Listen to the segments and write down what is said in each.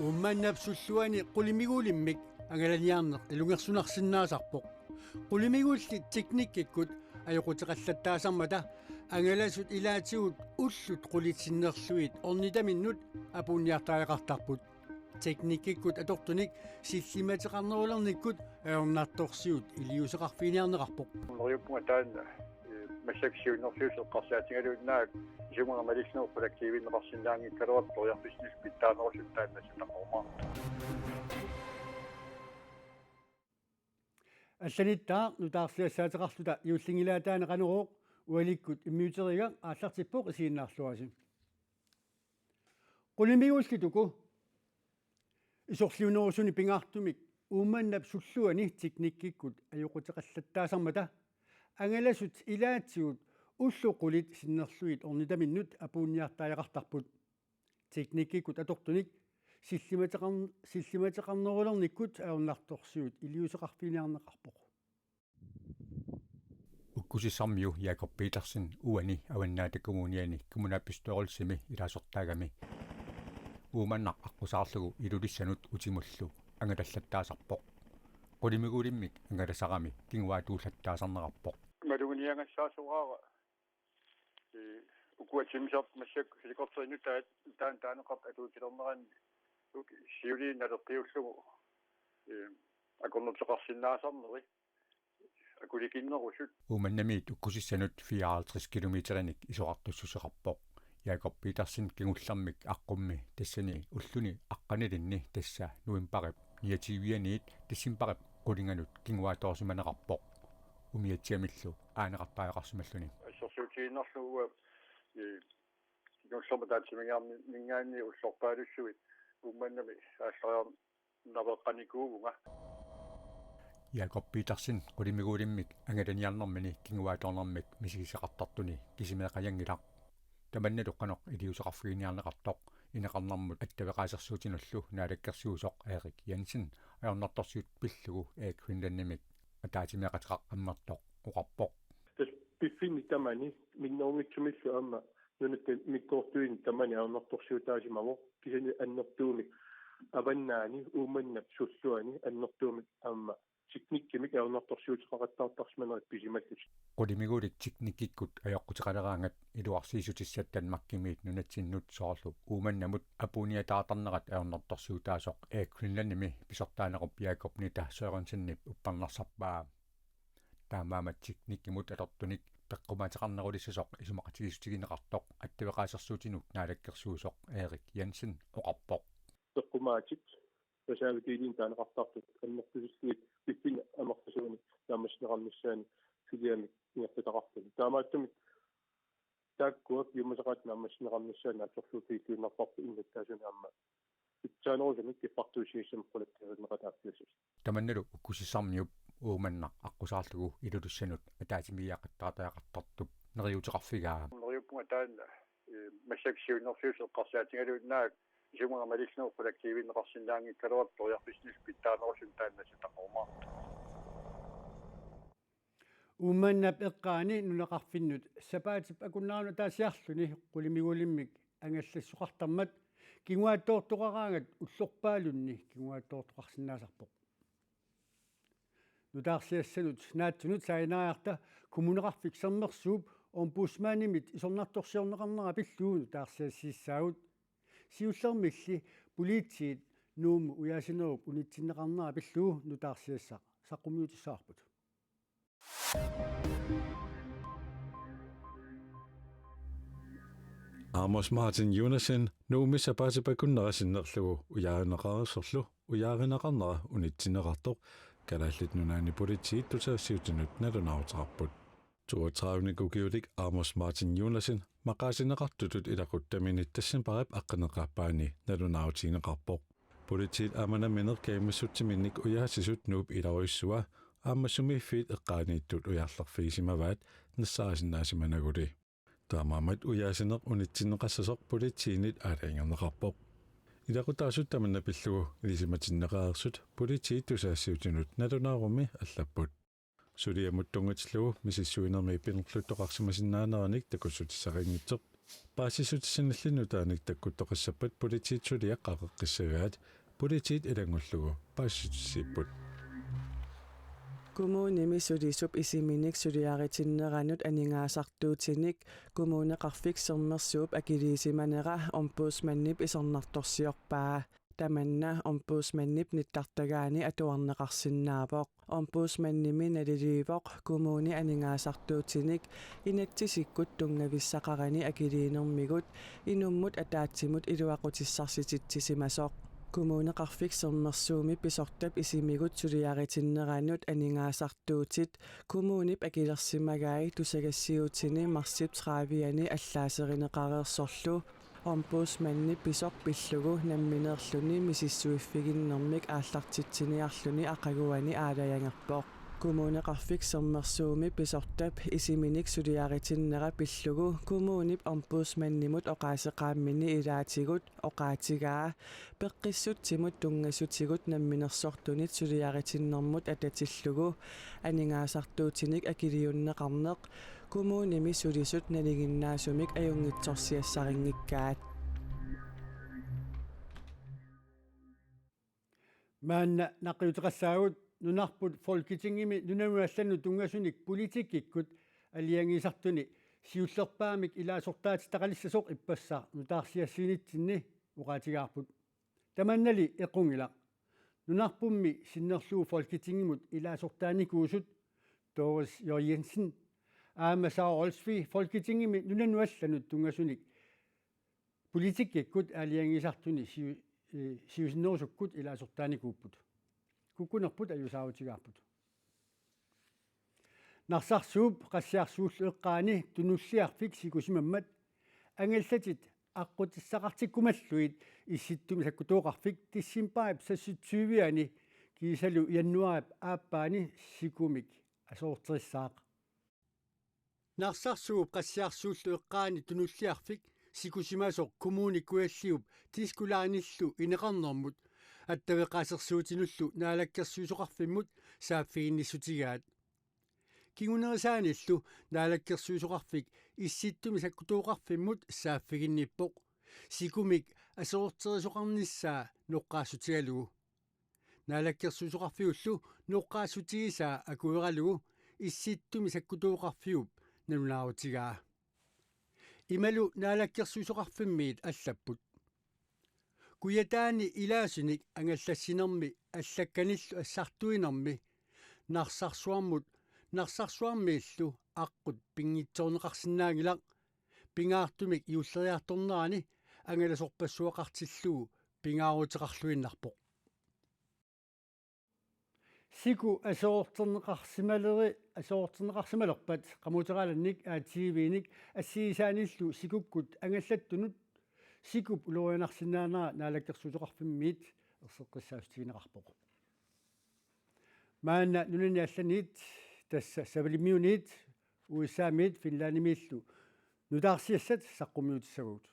Ummaannapsulluani qulimiguulimmik angalaniarneq ilungersunarsinnaasarpoq qulimiguulli teknikkikkut ajoqutiqallattaasarmata angalasut ilaatigut ullut qulitsinnerluit ornitaminnut apuunniartaajaqartarput teknikkikkut atortunik sillimateqarnerularnikkut aornaartorsiut iliuseqarfiiniarneqarpoq noriuppunga массаксиунерсуусеққарсаатингалууннаак исумарамалиснуу коллективиннеқарсинаангиккалуат ториарписнис питтаанерусут тааннасутақормаа алланиттаа нутаарсиассаатеқарлута иуллингилаатаана қанерооқ уаликкут иммиутерига ааллартиппоқ исииннаарлуаси qulimiuullituku исорлиунерусуни пингаартумик ууммааннап суллуани teknikkikkut ajоqutiqallattaasarmata ангаласут илаатсигут уллуқулит синнерлуит орнитаминнут апуунниартаажақартарпут teknikkikkut атортуник силлиматеқарнерулерниккут аорнарторсиут илиусеқарфиниарнеқарпоқ уккусиссармиу Jakob Petersen уани аваннаатаккумуниани кумунаппистуорулсими илаасортаагами ууманнақ аққусаарлугу илулиссанут утимуллу ангалаллаттаасарпоқ qulимигулиммик ангаласарами кингуаатууллаттаасарнеқарпоқ малугуниангассаасураава укуатимсап массак хиликортеринутаат таанеқарт атуутилернеран сиули налеққиуллугу акорнутеқарсинаасарнери акуликиннерусут ууманнамиит уккусиссанут 54 километерник исоқартуссусеқарпоқ Jakob Petersen кингуллармик аққумми тассани уллуни аққанилинни тасса нуимпареп ниативианиит тассимпареп qulинганут кингуаатоорсиманеқарпоқ умиатсиамиллу аанеқартаақарсималлуни ассорсуутииннерлугуа кигоссоматаатсимингаарни мингаани уллорпаалуссуит уумманнами ааллариар навеққаникуугунга Jakob Petersen qulимигуулиммик ангаланиарнэрмини кингуаатоорнэрмик мисигисеқартартуни кисимеқаянгилақ таманналуққанеқ илиусеқарфигиниарнеқартоқ инеқарнэрмут аттавеқаасерсуутинуллу наалаккерсиусоқ Erik Jensen аорнарторсиут пиллугу эк финланнимик атаатимеқатеқақ аммертоқ уқарпоқ тас пиффини тамани миннерунгитсумиллу аама нунат миккоортуин тамани аорнарторсиутаасимаво кисани аннертуумик аваннаани ууманнап суллуани аннертуумик аама teknikkimik аорнарторсиутеқараттаартарсиманерит писималлут qulимигулик teknikkikкут аёққутеқалераангат илуарсиисутиссаттан маккимиит нунатсиннут соорлу ууманнамут апуниатаартарнерат аорнарторсиутаасоқ эк финланними писортаанеруп Jakob нита сооронсиннип уппарнарсарпаа таамаамат teknikkimут алертуник пеққумаатеқарнерулиссасоқ исумақатигисутигинеқартоқ аттавеқаасерсуутинут наалаккерсуусоқ Erik Jensen оқарпоқ пеққумаатик пасаагутиилин таанеқартартут аннертусиллуит пиппин амертасууни таамаснеқармиссаани филиами ингертатақартуни таамааттумик тааккуак юмасақат наамаснеқармиссаани аторлуутииллуиннарпарпу иннаттаасуни аама итсаанерусамик киппартуусииссам қолаттиернеқатааффиусус таманналу уккусиссармиуп ууманнақ аққусаарлугу илулуссанут атаатимиақаттаатаақартартуп нериутеқарфигаа нериуппунга таанна массаксиунерсуусеққарсаатингалууннаак исумарамалиснуу коллективиннеқарсинаангиккалуат ториарписнис питтаанерусут тааннасутақормаа уммааннап эққаани нунеқарфиннут сапаатип акуннаарну таасиарлуни qulимигулиммик ангаллассуқартармат кингуааттоортоқараангат уллорпаалунни кингуааттоортоқарсинаасарпоқ нутаарсиассанут наатсунут саинариарта коммунеқарфиксернерсууп омбусмаанимит исорнарторсиорнеқарнера пиллууну таарсиассииссаагут сиуллермилли политиит нууму уяасинеруп унитсиннеқарнера пиллуу нутаарсиассаа саққумиутиссаарпут Amos Martin Jonasen nuumi sapaatipakkunnerasinnерlugu ujaarineqarisserlu ujaarineqarnera unitsinneqartoq kalallit nunaani politiit tutaassiutinut nalunauterarput 32 kukiulik Amos Martin Jonasen maqaasineqartutut ilaquttaminit tassinparip aqqaneqaappaani nalunautiineqarpoq politiit amanaminerkaimassuttiminnik ujaasisut nuup ilaruissua aammassumiiffiit eqqaaniittut ujaarlerfiisimavaat nassaasinnaasimanaguli таамаамат уяасинеқ унитсиннеқассасоқ политиинит аалаингернеқарпоқ илақутаасуттаманна пиллугу илисиматиннеқаерсут политиит тусаассиутинут налунааруми аллаппут сулиамуттунгатиллугу мисиссуинерми пинерлуттоқарсимасиннаанераник такуссутиссарингитсеқ Paasisutisanallinu taanik takkuttoqassappat politiitsuliaqqaqeqqissagaat politiit ilangullugu paassutissipput. Kommunimi sulisup isiminik suliaritinneranut aningaasartuutinik kommuneqarfik sermersuup akiliisimanera ombudsmannip isornartorsiorpaa tamanna ombudsmannip nittartagaani atuarneqarsinnaapoq ombudsmannimi naliliipoq kommuni aningaasartuutinik inatsisikkut tungavissaqarani akiliinermigut inummut ataatsimut iluaqutissarsitsitsimasoq kommuneqarfik sermersuumi pisortap isimigut suliaritinneranut aningaasartuutit kommunip akilersimagai tusagassiutini marsip traaviani allaaserneqareersorlu ombudsmanni pisoq pillugu nammineerluni misissuiffiginnermik aallartitsiniarluni aqaguani aalayangerpoq kommuneqarfik sermersuumi pisortap isiminik suliaritinnera pillugu kommunip ombudsmannimut oqaaseqaammini ilaatigut oqaatigaa peqqissutsimut tungassutigut namminersortunit suliaritinnermut atatillugu aningaasartuutinik akiliunneqarneq kommunimi sulisut naliginnaasumik ajungitsorsiassariнгиккаат maanna naqiuteqassaagut nunarput folketingimi nunanuallannu tungasunik politikikkut aliangisartuni siullerpaamik ilaasortaati taqalissasoq ippassаа nutaarsiassiinitsinni uqaatigaarput tamannali equngila nunarpummi sinnerluu folketingimut ilaasortaanikuusut Doris Jørgensen aamasaorolsvi folketingimi nunanuallanut tungasunik politikikkut aliangisartuni siusinnerusukkut ilaasortaanikuupput kukkunerput ajusaavutigaarput narsarsuup qassiarsuullu eqqaani tunulliarfik sikusimammat angallatit aqqutissaqartikkumalluit issittumi sakkutuoqarfik tissimpaip sassutsuuviani kiisalu januarip aappaani sikumik asoorterissaaq narsarsuup qassiarsuullu eqqaani tunulliarfik sikusimasoq kommunikualliup tiskulaanillu ineqarnermut attavеqaasersuutinullu naalakkersuusoqarfimmut saaffiginnissutigaat kingunerisaanillu naalakkersuusoqarfik issittumi sakkutuoqarfimmut saaffiginnippoq sikumik asoorterisoqarnissaa noqqaassutigalugu naalakkersuusoqarfigullu noqqaassutigisaa akueralugu issittumi sakkutuoqarfiup nanunaarutigaa imalu naalakkersuusoqarfimmiit allapput kuyataani ilaasunik angallassinermi allakkanillu assartuinermi narsarsuarmiillu aqqut pingitsoorneqarsinnaangilaq pingaartumik iulleriartornerani angalasorpassuaqartillugu pingaaruteqarluinnarpoq siku asoorterneqarsimalerpat qamuteraalannik aatiiviinik assiisaanillu sikukkut angallattunut sikup ulorianarsinnaanera naalakkersuusoqarfimmiit erseqqissaastigineqarpoq maanna nunaniallaniit tassa savalimiuniit uissaamiit finlaanimiillu nutaarsiassat saqqumiutissaguut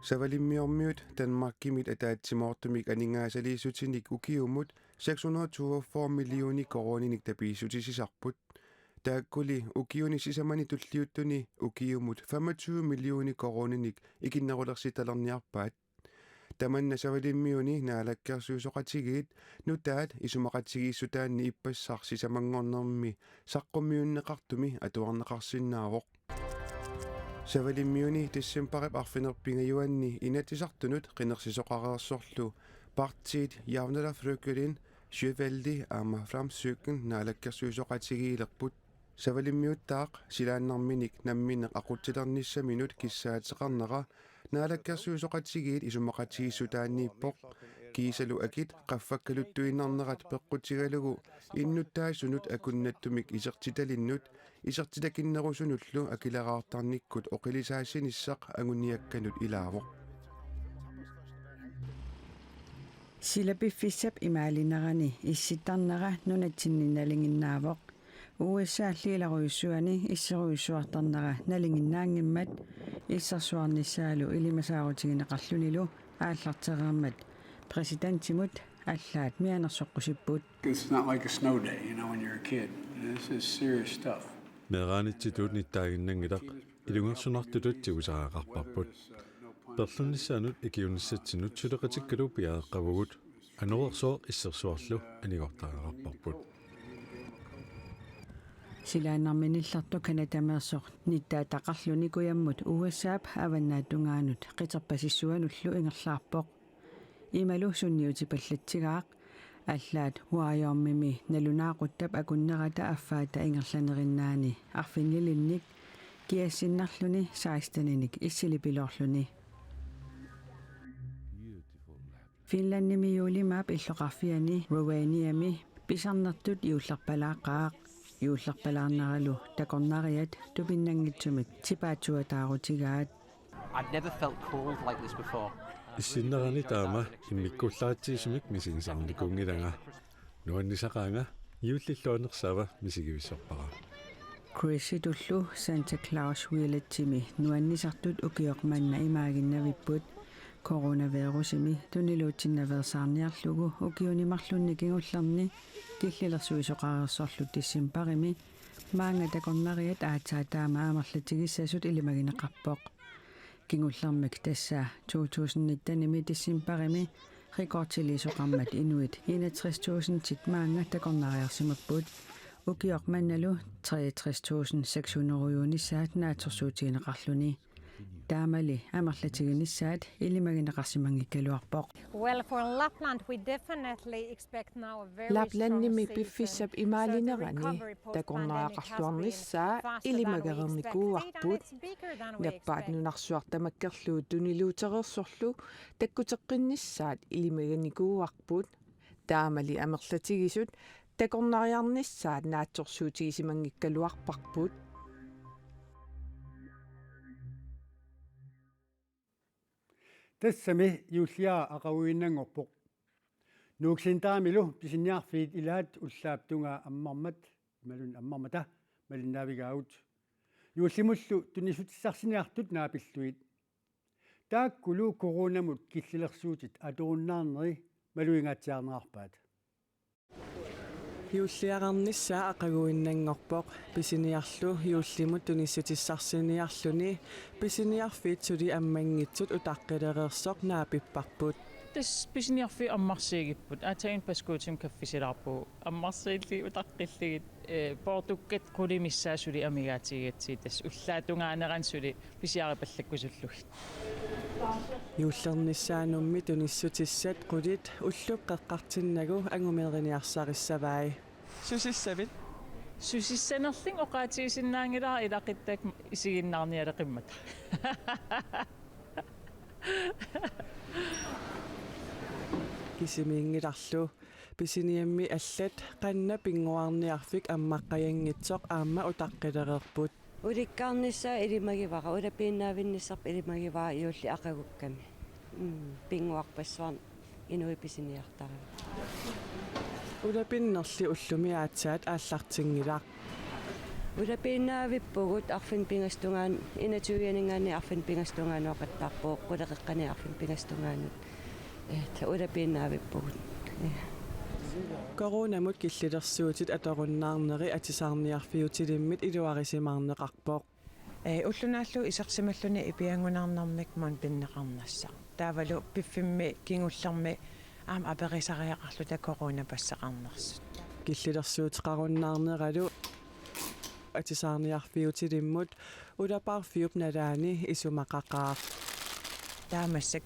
Savalimmiormiut Danmarkimit ataatsimortumik aningaasaliissutinik ukiumut 642 millioni koroninik tapiisutisisarput taakkuli ukiuni sisamani tulliuttuni ukiumut 25 millioni koroninik ikinnerulersitalerniarpaat tamanna savalimmiuni naalakkersuusoqatigiit nutaat isumaqatigiissutaanni ippassar sisamangornermi saqqummiunneqartumi atuarneqarsinnaavoq savalimmiuni tissimparip arfinerpingajuanni inatisartunut qinersisoqareersorlu partiit Javnaðarflokkurin Sjøveldi ama Framsøken naalakkersuusoqatigiilerput savalimmiuttaaq silaannarminik nammineq aquttilernissaminut kissaateqarnera naalakkersuusoqatigiit isumaqatigiissutaanniippoq kiisalu akit qaffakkaluttuinnarnerat peqqutigalugu innuttaasunut akunnattumik isertitalinnut isertitakinnerusunullu akileraartarnikkut oqilisaasinissaq anguniakkanut ilaavoq Silapiffissap imaalinnerani issittarnera nunatsinninnalinginnaavoq USA-lliilaruissuani isseruissuartarnera nalinginnaangimmat issarsuarnissaalu ilimasaarutigineqarlunilu aallartereermat presidenttimut allaat mianersoqqusippuut It's not like a snow day, when you're a kid. This is serious stuff. Meeraanitsituut nittaaginnangilaq ilungersunartulut tigusaaqarparput. Perlunnissaanut ikiunissatsinut suleqatikkalu piaeqqavugut anorersoq issersuarlu anigortaaqarparput. Silaanarminillartu kanatameersoq nittaataqarluni kuyammut USAp avannaattungaanut qiterpasissuanullu ingerlaarpoq imalu sunniutipallattigaaq аллаат хуаайормими налунаақуттап акуннерата аффаата ингерланериннаани арфиннилинник киассиннарлүни саистаниник иссилипилоорлүни финландими юулимаап иллоқарфиани Rovaniemi писарнертут иуллерпалааққаақ иуллерпалаарнералу такорнариат тупиннангитсумик типаатсуатаарутигаат I've never felt cold like this before. Исиннерани таама иммиккуллаатсиисумик мисигисарникунгилага нуаннисақаанга юуллиллуанерсаава мисигивиссорпара Chrissy tullu Santa Claus wielatimi nuannisartut ukiormanna imaaginnavipпут coronavirusimi tuniluutsinnaversaarniarlugu ukiunimarlunni kingullerni killillersuisoqareersorlu tissimparimi maanga takornariat aataataama aamarlatigissasut ilimagineqarpoq kingullermik tassa 2019 tissimparimi rekordtilisoqarmat inuit 61.000 tit maanga takornariarsimapput ukiormannalu 63.600 ujunissaat naatorsuutigineqarluni taamali amarlatiginissaat ilimagineqarsimangikkaluarpoq Well, for Lapland we definitely expect now a very Laplannimi piffissap imaalinnerani takornaaqarluarnissaa ilimagagernikууarput nappaat nunarsuartamakkerluu tuniluutereersorlu takkuteqqinnissaat ilimaganikuuarput taamali amerlatigisut takornariarnissaat naatsorsuutigisimangikkaluarparput тассами юуллиаа ақавуиннангорпоқ нууксинтаамилу писинниарфиит илаат уллааптунгаа аммармат малун аммармата малиннаавигаагут юуллимуллу тунисутиссарсиниартут наапиллуит тааккулу коронамут киллилерсуутит аторуннаарнери малуингаатсиарнеарпаат юуллиақарнissaа ақагуиннангорпоқ писиниарлу юуллимут туниссутиссарсиниарлуни писиниарфиит сули аммангитсут утаққилереерсоқ наапиппарпут тас писиниарфи аммарсиигиппут атаин паскуутим каффисилаарпу аммарсиилли утаққиллигит портуккат қулимиссаасули амигаатигатси тас уллаатунгаанерансули писиарипаллаккусуллугит юуллернissaанумми туниссутиссат қулит уллуққеққартиннагу ангумеерниарсариссаваи сусиссавит сусиссанерлин оқаатигисиннаангилаа илақиттак исигиннаарниалеқиммата кисимиингиларлу писиниамми аллат қанна пингуарниарфик аммаққаянгитсоқ аама утаққилереерпут уликкаарнissaа илимагивара улапииннаавиннissarp илимагивара иулли ақагукками пингуарпассуар инуи писиниартара улапиннерли уллуми аатсаат ааллартингилаа улапииннаавиппугут арфин пингастунгаан инатуианингаани арфин пингастунгаануақаттаарпоо қулеқеққани арфин пингастунгаанут улапииннаавиппугут коронамут киллилерсуутит аторуннаарнери атисаарниарфиутилиммит илуарисимаарнеқарпоқ уллунааллу исерсималлуни ипиангунаарнармик мон пиннеқарнасса таавалу пиффимми кингуллерми аама аперисариақарлу та корона пассақарнерсут киллилерсуутеқаруннаарнералу атисаарниарфиутилиммут улапаарфиуп налаани исумақақаа таамассак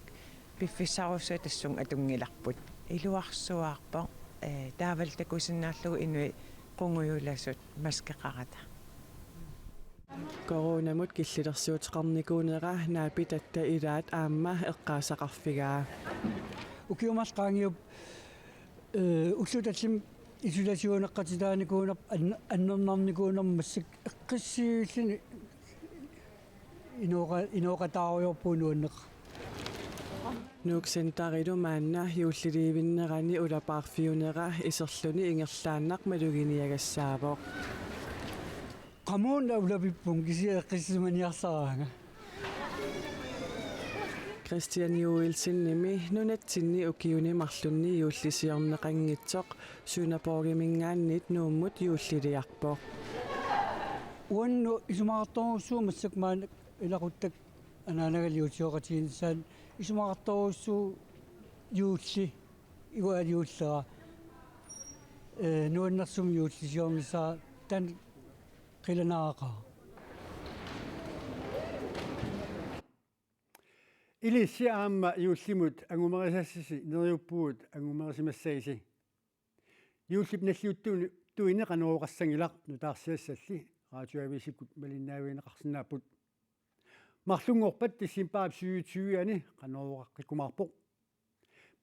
пиффиссаруссаа тассун атунгиларпут илуарсуаарпо таавал такусиннаарлугу инуи қунгуйуласут маскеқарата коронамут киллилерсуутеқарникуунера наапи татта илаат аама эққаасақарфигаа укиумалқаангиуп уллуталлим исуласиунеққатилааникуунер аннернарникуунермассак эққиссииллини инооқатааруйорпуунууннеқ нууксентарилу маанна юуллиливиннерани улапаарфиунера исерлүни ингерлааннақ малугиниагассаавоо qamуунна улапиппун кисиэққиссиманиарсараага Christian Joelsen-nimi nunatsinni ukiunimarlunni yuullisiorneqanngitsoq sunaporgimingaannit nuummut yuulliliarpoq uannu isumaqartorussuu massakmaana ilaquttak anaanagaliutiоqatiginsaan isumaqartorussuu yuulli igualiullera nuannersum yuullisiormisaa tan qilanaaqa Ilissi aamma yuullimut angumerisassisi neriuppuut angumerisimassaisi. Yuullip nalliuttuuni tuine qanuoqassangilaq nutaarsiassalli raatioavisikkut malinnaaviineqarsinnaaput. Marlungorpat tissimpaap syyutyuiani qanuoqaqqikumаарpoq.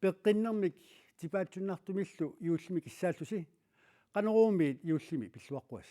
Peqqinnermik tipaatsunnartumillu yuullimi kissaallusi qanuruumiit yuullimi pilluaqquas.